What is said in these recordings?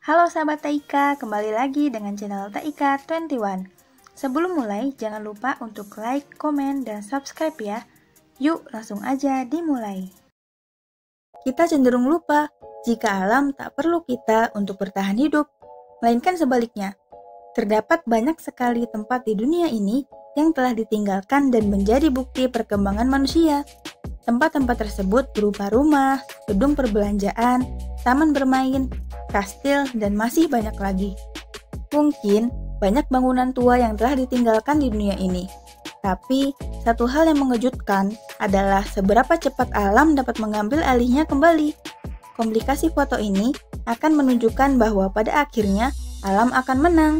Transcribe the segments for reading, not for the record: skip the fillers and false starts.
Halo sahabat Taika, kembali lagi dengan channel Taika 21. Sebelum mulai, jangan lupa untuk like, komen, dan subscribe ya. Yuk, langsung aja dimulai. Kita cenderung lupa jika alam tak perlu kita untuk bertahan hidup, melainkan sebaliknya. Terdapat banyak sekali tempat di dunia ini yang telah ditinggalkan dan menjadi bukti perkembangan manusia. Tempat-tempat tersebut berupa rumah, gedung perbelanjaan, taman bermain, kastil, dan masih banyak lagi. Mungkin banyak bangunan tua yang telah ditinggalkan di dunia ini. Tapi, satu hal yang mengejutkan adalah seberapa cepat alam dapat mengambil alihnya kembali. Komplikasi foto ini akan menunjukkan bahwa pada akhirnya alam akan menang.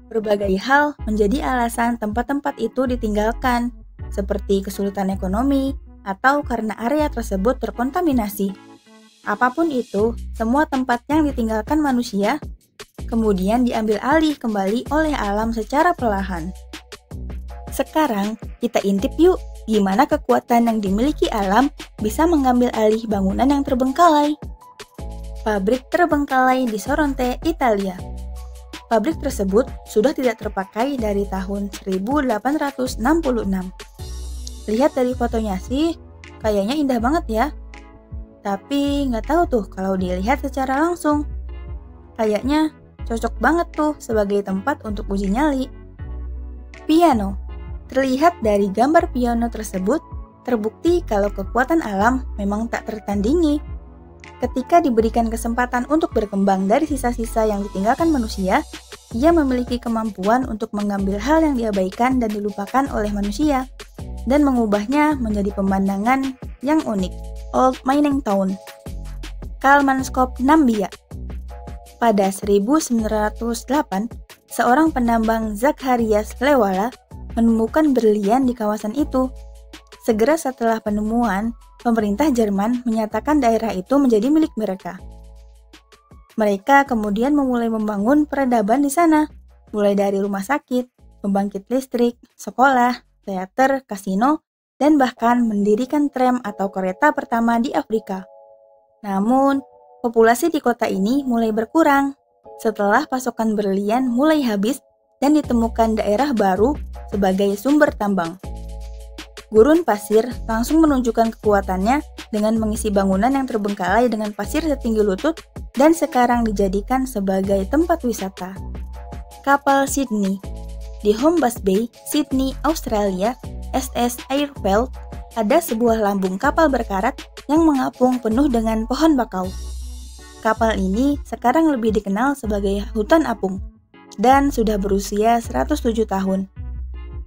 Berbagai hal menjadi alasan tempat-tempat itu ditinggalkan, seperti kesulitan ekonomi, atau karena area tersebut terkontaminasi. Apapun itu, semua tempat yang ditinggalkan manusia kemudian diambil alih kembali oleh alam secara perlahan. Sekarang, kita intip yuk gimana kekuatan yang dimiliki alam bisa mengambil alih bangunan yang terbengkalai. Pabrik terbengkalai di Sorrento, Italia. Pabrik tersebut sudah tidak terpakai dari tahun 1866. Lihat dari fotonya sih, kayaknya indah banget ya. Tapi nggak tahu tuh kalau dilihat secara langsung. Kayaknya cocok banget tuh sebagai tempat untuk uji nyali. Piano. Terlihat dari gambar piano tersebut, terbukti kalau kekuatan alam memang tak tertandingi. Ketika diberikan kesempatan untuk berkembang dari sisa-sisa yang ditinggalkan manusia, ia memiliki kemampuan untuk mengambil hal yang diabaikan dan dilupakan oleh manusia dan mengubahnya menjadi pemandangan yang unik. Old Mining Town. Kalmanskop, Nambia. Pada 1908, seorang penambang Zacharias Lewala menemukan berlian di kawasan itu. Segera setelah penemuan, pemerintah Jerman menyatakan daerah itu menjadi milik mereka. Mereka kemudian memulai membangun peradaban di sana, mulai dari rumah sakit, pembangkit listrik, sekolah, teater, kasino, dan bahkan mendirikan tram atau kereta pertama di Afrika. Namun, populasi di kota ini mulai berkurang setelah pasokan berlian mulai habis dan ditemukan daerah baru sebagai sumber tambang. Gurun pasir langsung menunjukkan kekuatannya dengan mengisi bangunan yang terbengkalai dengan pasir setinggi lutut dan sekarang dijadikan sebagai tempat wisata. Kapal Sydney. Di Hombas Bay, Sydney, Australia, SS Airfield, ada sebuah lambung kapal berkarat yang mengapung penuh dengan pohon bakau. Kapal ini sekarang lebih dikenal sebagai hutan apung dan sudah berusia 107 tahun.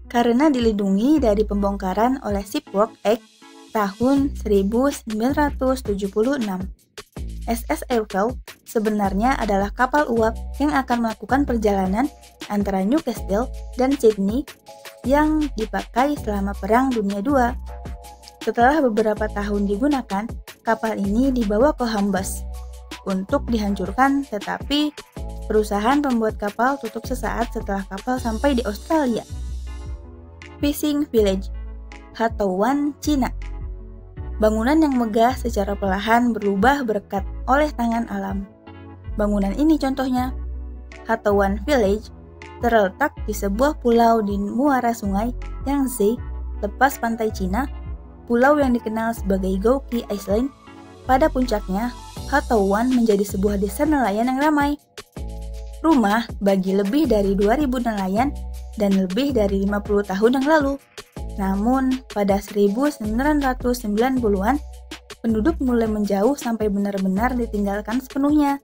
Karena dilindungi dari pembongkaran oleh Shipwreck Act tahun 1976. SS Airfield sebenarnya adalah kapal uap yang akan melakukan perjalanan antara Newcastle dan Sydney yang dipakai selama Perang Dunia II. Setelah beberapa tahun digunakan, kapal ini dibawa ke Hombas untuk dihancurkan, tetapi perusahaan pembuat kapal tutup sesaat setelah kapal sampai di Australia. Fishing Village, Hatauan, Cina. Bangunan yang megah secara perlahan berubah berkat oleh tangan alam. Bangunan ini contohnya. Hatauan Village terletak di sebuah pulau di muara sungai Yangtze, lepas pantai Cina, pulau yang dikenal sebagai Gouki Island. Pada puncaknya, Hatauan menjadi sebuah desa nelayan yang ramai. Rumah bagi lebih dari 2.000 nelayan dan lebih dari 50 tahun yang lalu. Namun, pada 1990-an, penduduk mulai menjauh sampai benar-benar ditinggalkan sepenuhnya.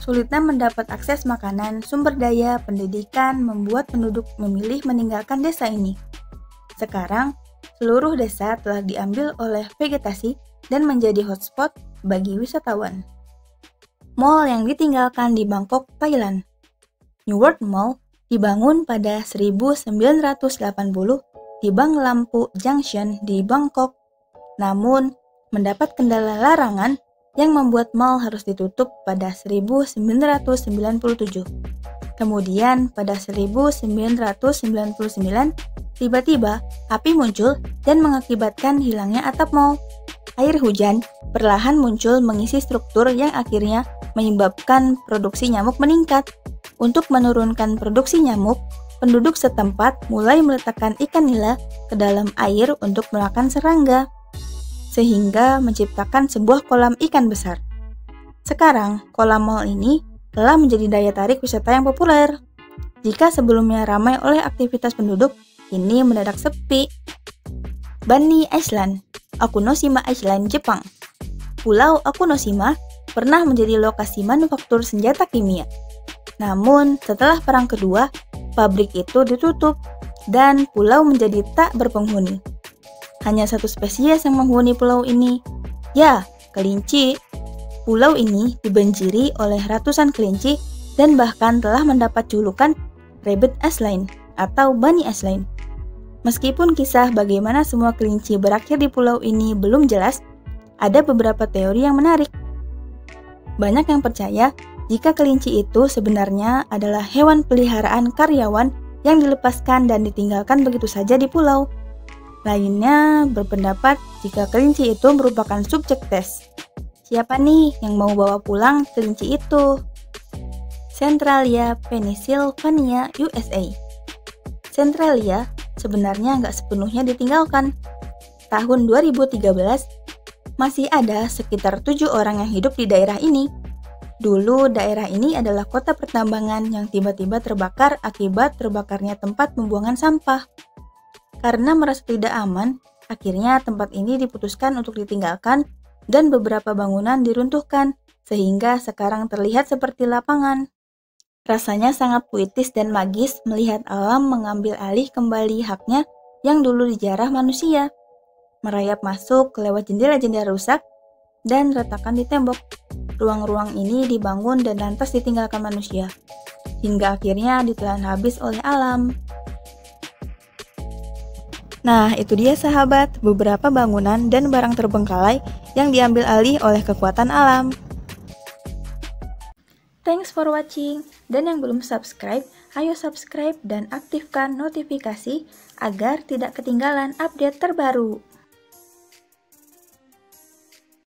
Sulitnya mendapat akses makanan, sumber daya, pendidikan membuat penduduk memilih meninggalkan desa ini. Sekarang, seluruh desa telah diambil oleh vegetasi dan menjadi hotspot bagi wisatawan. Mall yang ditinggalkan di Bangkok, Thailand. New World Mall dibangun pada 1980 di Bang Lampu Junction di Bangkok. Namun, mendapat kendala larangan yang membuat mall harus ditutup pada 1997. Kemudian pada 1999, tiba-tiba api muncul dan mengakibatkan hilangnya atap mall. air hujan perlahan muncul mengisi struktur yang akhirnya menyebabkan produksi nyamuk meningkat. Untuk menurunkan produksi nyamuk, penduduk setempat mulai meletakkan ikan nila ke dalam air untuk memakan serangga, sehingga menciptakan sebuah kolam ikan besar. Sekarang, kolam mal ini telah menjadi daya tarik wisata yang populer. Jika sebelumnya ramai oleh aktivitas penduduk, kini mendadak sepi. Bani Island, Akunoshima Island, Jepang. Pulau Akunoshima pernah menjadi lokasi manufaktur senjata kimia. Namun, setelah Perang Kedua, pabrik itu ditutup dan pulau menjadi tak berpenghuni. Hanya satu spesies yang menghuni pulau ini, ya, kelinci. Pulau ini dibanjiri oleh ratusan kelinci dan bahkan telah mendapat julukan Rabbit Island atau Bunny Island. Meskipun kisah bagaimana semua kelinci berakhir di pulau ini belum jelas, ada beberapa teori yang menarik. Banyak yang percaya jika kelinci itu sebenarnya adalah hewan peliharaan karyawan yang dilepaskan dan ditinggalkan begitu saja di pulau. Lainnya berpendapat jika kelinci itu merupakan subjek tes. Siapa nih yang mau bawa pulang kelinci itu? Centralia, Pennsylvania, USA. Centralia sebenarnya nggak sepenuhnya ditinggalkan. Tahun 2013, masih ada sekitar 7 orang yang hidup di daerah ini. Dulu daerah ini adalah kota pertambangan yang tiba-tiba terbakar akibat terbakarnya tempat pembuangan sampah. Karena merasa tidak aman, akhirnya tempat ini diputuskan untuk ditinggalkan dan beberapa bangunan diruntuhkan, sehingga sekarang terlihat seperti lapangan. Rasanya sangat puitis dan magis melihat alam mengambil alih kembali haknya yang dulu dijarah manusia. Merayap masuk lewat jendela-jendela rusak dan retakan di tembok. Ruang-ruang ini dibangun dan lantas ditinggalkan manusia, hingga akhirnya ditelan habis oleh alam. Nah, itu dia sahabat, beberapa bangunan dan barang terbengkalai yang diambil alih oleh kekuatan alam. Thanks for watching, dan yang belum subscribe, ayo subscribe dan aktifkan notifikasi agar tidak ketinggalan update terbaru.